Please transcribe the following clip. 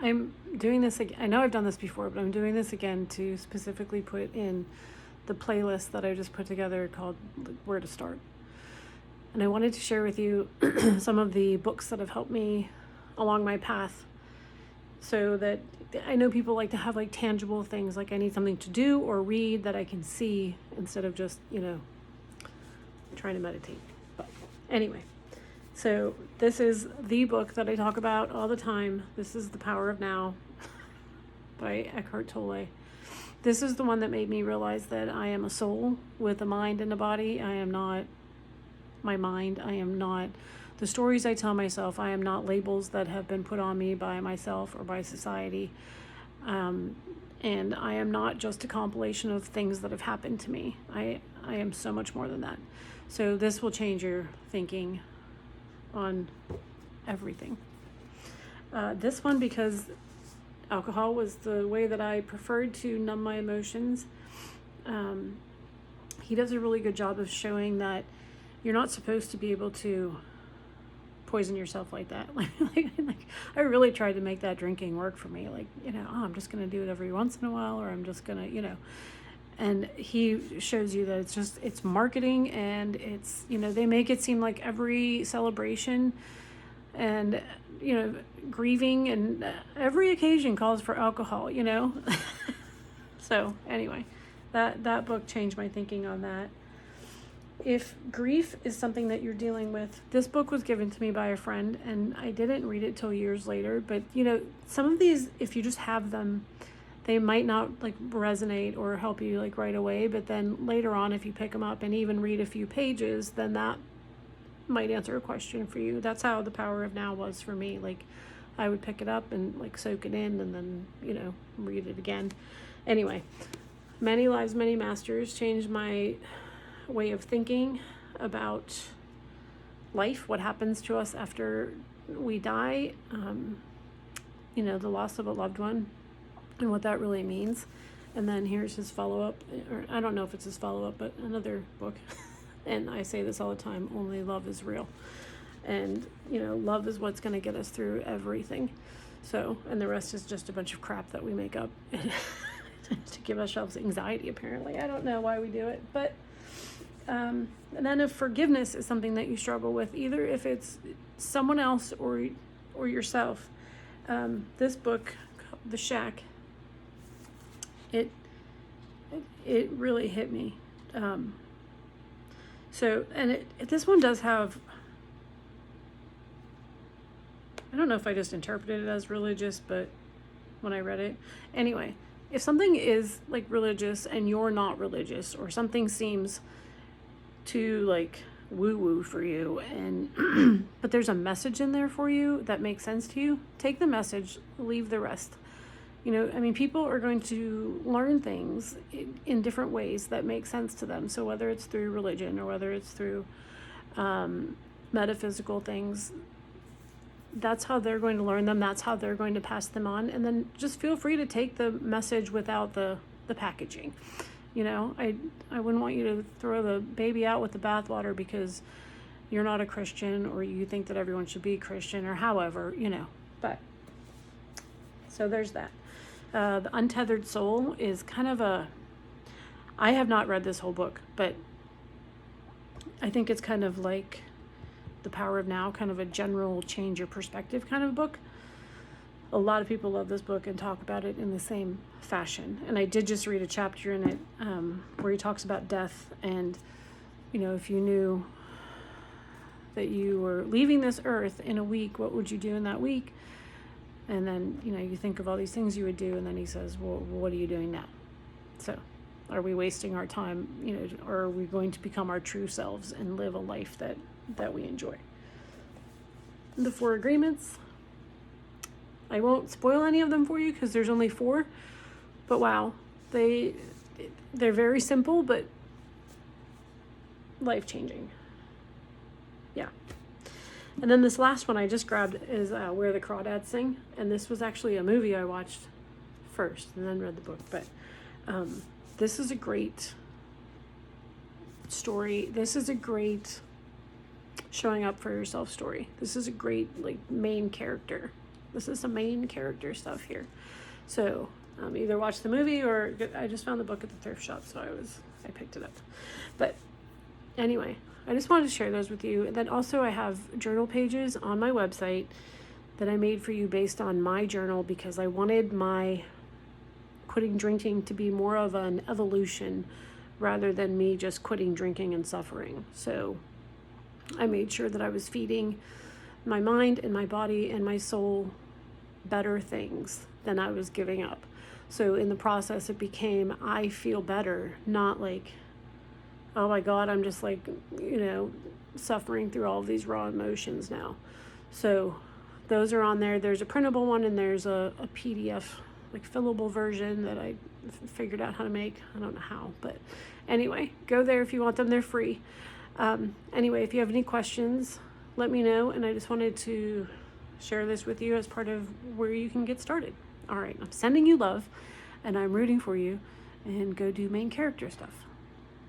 I'm doing this again. I know I've done this before, but I'm doing this again to specifically put in the playlist that I just put together called Where to Start. And I wanted to share with you some of the books that have helped me along my path, so that I know people like to have like tangible things, like I need something to do or read that I can see instead of just, trying to meditate. But anyway, so this is the book that I talk about all the time. This is The Power of Now by Eckhart Tolle. This is the one that made me realize that I am a soul with a mind and a body. I am not my mind. I am not the stories I tell myself. I am not labels that have been put on me by myself or by society. And I am not just a compilation of things that have happened to me. I am so much more than that. So this will change your thinking on everything. This one, because alcohol was the way that I preferred to numb my emotions. He does a really good job of showing that you're not supposed to be able to poison yourself like that. like I really tried to make that drinking work for me. I'm just going to do it every once in a while, or I'm just going to, and he shows you that it's marketing, and it's, they make it seem like every celebration and, grieving and every occasion calls for alcohol, So anyway, that book changed my thinking on that. If grief is something that you're dealing with, this book was given to me by a friend, and I didn't read it till years later. But, some of these, if you just have them, they might not resonate or help you right away. But then later on, if you pick them up and even read a few pages, then that might answer a question for you. That's how The Power of Now was for me. I would pick it up and soak it in, and then, read it again. Anyway, Many Lives, Many Masters changed my way of thinking about life, what happens to us after we die, the loss of a loved one, and what that really means. And then here's his follow-up, or I don't know if it's his follow-up, but another book. And I say this all the time: only love is real. And love is what's going to get us through everything. So, and the rest is just a bunch of crap that we make up to give ourselves anxiety, apparently. I don't know why we do it, but and then if forgiveness is something that you struggle with, either if it's someone else or yourself, this book, The Shack, it really hit me. This one does have, I don't know if I just interpreted it as religious, but when I read it, anyway, if something is religious and you're not religious, or something seems too woo-woo for you, and but there's a message in there for you that makes sense to you, take the message, leave the rest. People are going to learn things in different ways that make sense to them. So whether it's through religion or whether it's through metaphysical things, that's how they're going to learn them. That's how they're going to pass them on. And then just feel free to take the message without the packaging. I wouldn't want you to throw the baby out with the bathwater because you're not a Christian, or you think that everyone should be Christian, or however, but so there's that. The Untethered Soul is kind of I have not read this whole book, but I think it's kind of like The Power of Now, kind of a general change your perspective kind of book. A lot of people love this book and talk about it in the same fashion. And I did just read a chapter in it where he talks about death, and, if you knew that you were leaving this earth in a week, what would you do in that week? And then, you think of all these things you would do, and then he says, well, what are you doing now? So are we wasting our time, or are we going to become our true selves and live a life that we enjoy? The 4 Agreements. I won't spoil any of them for you because there's only 4, but wow, they're very simple, but life-changing. Yeah. And then this last one I just grabbed is Where the Crawdads Sing, and this was actually a movie I watched first and then read the book. But this is a great story. This is a great showing up for yourself story. This is a great main character This is some main character stuff here. So either watch the movie, or I just found the book at the thrift shop, so I picked it up. But anyway, I just wanted to share those with you. And then also I have journal pages on my website that I made for you based on my journal, because I wanted my quitting drinking to be more of an evolution rather than me just quitting drinking and suffering. So I made sure that I was feeding my mind and my body and my soul better things than I was giving up. So in the process, it became, I feel better, not like, oh my God, I'm just like, suffering through all of these raw emotions now. So those are on there. There's a printable one, and there's a PDF, like fillable version that I figured out how to make. I don't know how, but anyway, go there if you want them. They're free. Anyway, if you have any questions, let me know. And I just wanted to share this with you as part of where you can get started. All right, I'm sending you love, and I'm rooting for you, and go do main character stuff.